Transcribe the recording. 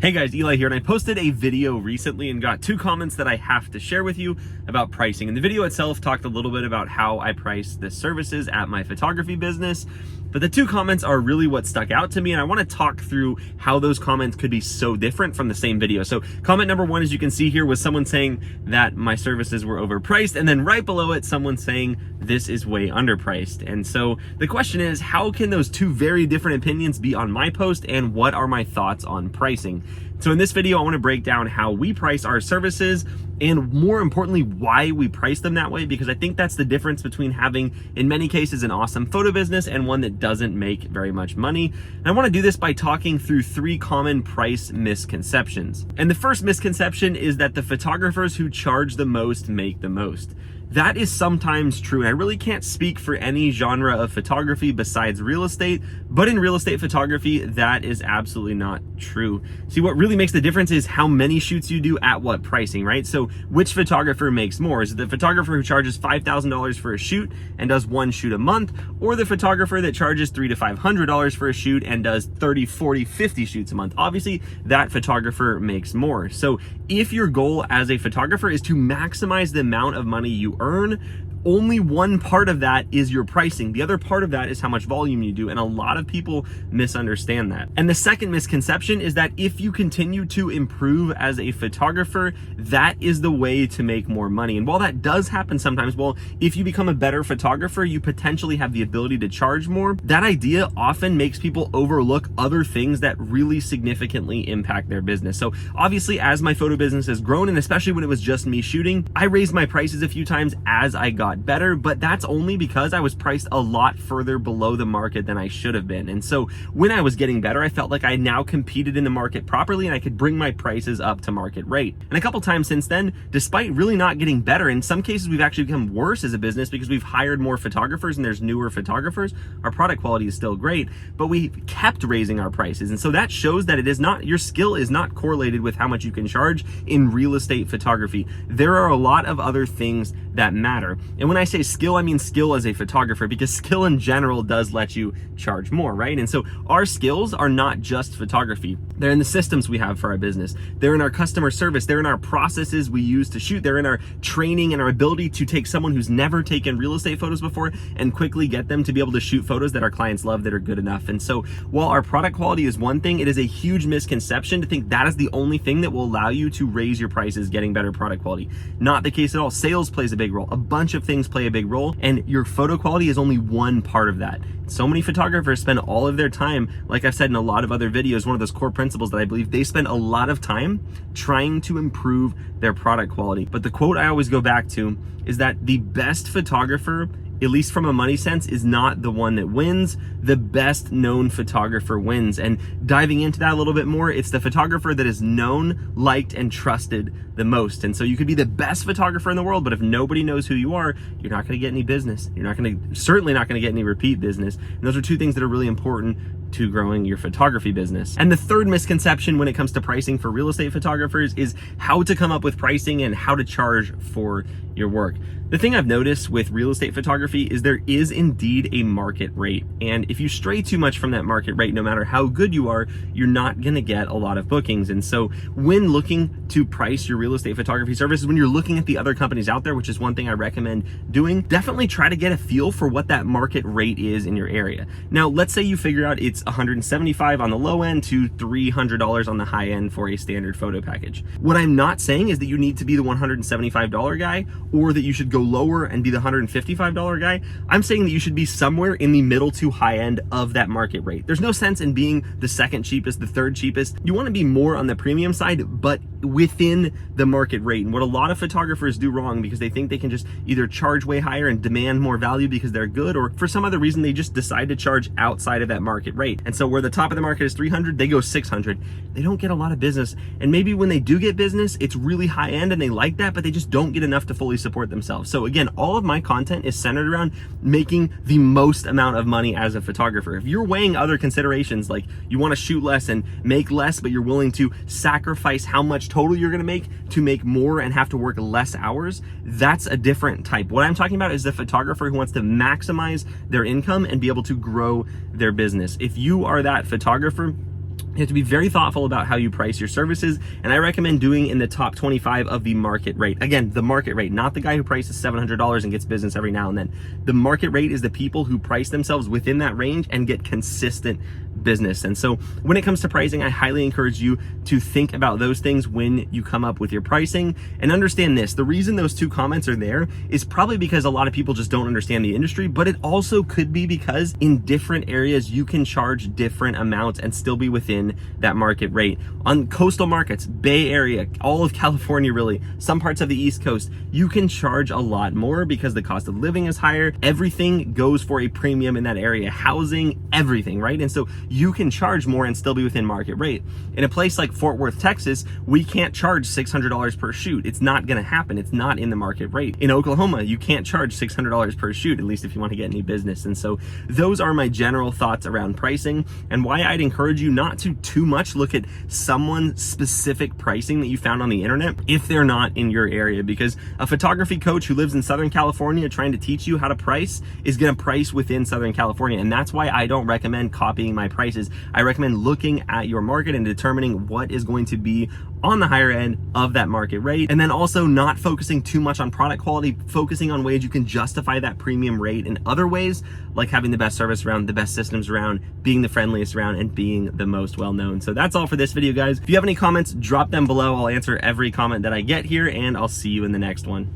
Hey guys, Eli here, and I posted a video recently and got two comments that I have to share with you about pricing. And the video itself talked a little bit about how I price the services at my photography business, but the two comments are really what stuck out to me, and I want to talk through how those comments could be so different from the same video. So comment number one, as you can see here, was someone saying that my services were overpriced, and then right below it, someone saying this is way underpriced. And so the question is, how can those two very different opinions be on my post, and what are my thoughts on pricing? So in this video, I want to break down how we price our services, and more importantly, why we price them that way, because I think that's the difference between having, in many cases, an awesome photo business and one that doesn't make very much money. And I want to do this by talking through three common price misconceptions. And the first misconception is that the photographers who charge the most make the most. That is sometimes true, and I really can't speak for any genre of photography besides real estate, but in real estate photography, that is absolutely not true. See, what really makes the difference is how many shoots you do at what pricing, right? So which photographer makes more? Is it the photographer who charges $5,000 for a shoot and does one shoot a month, or the photographer that charges $300 to $500 for a shoot and does 30, 40, 50 shoots a month? Obviously, that photographer makes more. So if your goal as a photographer is to maximize the amount of money you earn, only one part of that is your pricing. The other part of that is how much volume you do, and a lot of people misunderstand that. And the second misconception is that if you continue to improve as a photographer, that is the way to make more money. And while that does happen sometimes, well, if you become a better photographer, you potentially have the ability to charge more. That idea often makes people overlook other things that really significantly impact their business. So obviously, as my photo business has grown, and especially when it was just me shooting, I raised my prices a few times as I got better, but that's only because I was priced a lot further below the market than I should have been. And so when I was getting better, I felt like I now competed in the market properly, and I could bring my prices up to market rate. And a couple times since then, despite really not getting better, in some cases we've actually become worse as a business because we've hired more photographers and there's newer photographers. Our product quality is still great, but we kept raising our prices. And so that shows that it is not, your skill is not correlated with how much you can charge in real estate photography. There are a lot of other things that matter. And when I say skill, I mean skill as a photographer, because skill in general does let you charge more, right? And so our skills are not just photography. They're in the systems we have for our business. They're in our customer service. They're in our processes we use to shoot. They're in our training and our ability to take someone who's never taken real estate photos before and quickly get them to be able to shoot photos that our clients love, that are good enough. And so while our product quality is one thing, it is a huge misconception to think that is the only thing that will allow you to raise your prices getting better product quality. Not the case at all. Sales plays a big role. A bunch of things play a big role, and your photo quality is only one part of that. So many photographers spend all of their time, like I've said in a lot of other videos, one of those core principles that I believe, they spend a lot of time trying to improve their product quality. But the quote I always go back to is that the best photographer, at least from a money sense, is not the one that wins. The best known photographer wins. And diving into that a little bit more, it's the photographer that is known, liked, and trusted the most. And so you could be the best photographer in the world, but if nobody knows who you are, you're not going to get any business. You're certainly not going to get any repeat business. And those are two things that are really important to growing your photography business. And the third misconception when it comes to pricing for real estate photographers is how to come up with pricing and how to charge for your work. The thing I've noticed with real estate photography is there is indeed a market rate. And if you stray too much from that market rate, no matter how good you are, you're not gonna get a lot of bookings. And so when looking to price your real estate photography services, when you're looking at the other companies out there, which is one thing I recommend doing, definitely try to get a feel for what that market rate is in your area. Now, let's say you figure out it's $175 on the low end to $300 on the high end for a standard photo package. What I'm not saying is that you need to be the $175 guy, or that you should go lower and be the $155 guy. I'm saying that you should be somewhere in the middle to high end of that market rate. There's no sense in being the second cheapest, the third cheapest. You want to be more on the premium side, but within the market rate. And what a lot of photographers do wrong, because they think they can just either charge way higher and demand more value because they're good, or for some other reason they just decide to charge outside of that market rate. And so where the top of the market is 300, they go 600. They don't get a lot of business. And maybe when they do get business, it's really high end and they like that, but they just don't get enough to fully support themselves. So again, all of my content is centered around making the most amount of money as a photographer. If you're weighing other considerations, like you want to shoot less and make less, but you're willing to sacrifice how much total you're going to make more and have to work less hours, that's a different type. What I'm talking about is the photographer who wants to maximize their income and be able to grow their business. If you are that photographer, You have to be very thoughtful about how you price your services, and I recommend doing in the top 25 of the market rate. Again, the market rate, not the guy who prices $700 and gets business every now and then. The market rate is the people who price themselves within that range and get consistent business. And so when it comes to pricing, I highly encourage you to think about those things when you come up with your pricing, and understand this. The reason those 2 comments are there is probably because a lot of people just don't understand the industry, but it also could be because in different areas you can charge different amounts and still be within that market rate. On coastal markets, Bay Area, all of California really, some parts of the East Coast, you can charge a lot more because the cost of living is higher. Everything goes for a premium in that area, housing, everything, right? And so you can charge more and still be within market rate. In a place like Fort Worth, Texas, we can't charge $600 per shoot. It's not gonna happen. It's not in the market rate. In Oklahoma, you can't charge $600 per shoot, at least if you want to get any business. And so those are my general thoughts around pricing, and why I'd encourage you not to too much look at someone's specific pricing that you found on the internet if they're not in your area, because a photography coach who lives in Southern California trying to teach you how to price is going to price within Southern California. And that's why I don't recommend copying my prices. I recommend looking at your market and determining what is going to be on the higher end of that market rate, and then also not focusing too much on product quality, focusing on ways you can justify that premium rate in other ways, like having the best service around, the best systems around, being the friendliest around, and being the most well known. So that's all for this video, guys. If you have any comments, drop them below. I'll answer every comment that I get here, and I'll see you in the next one.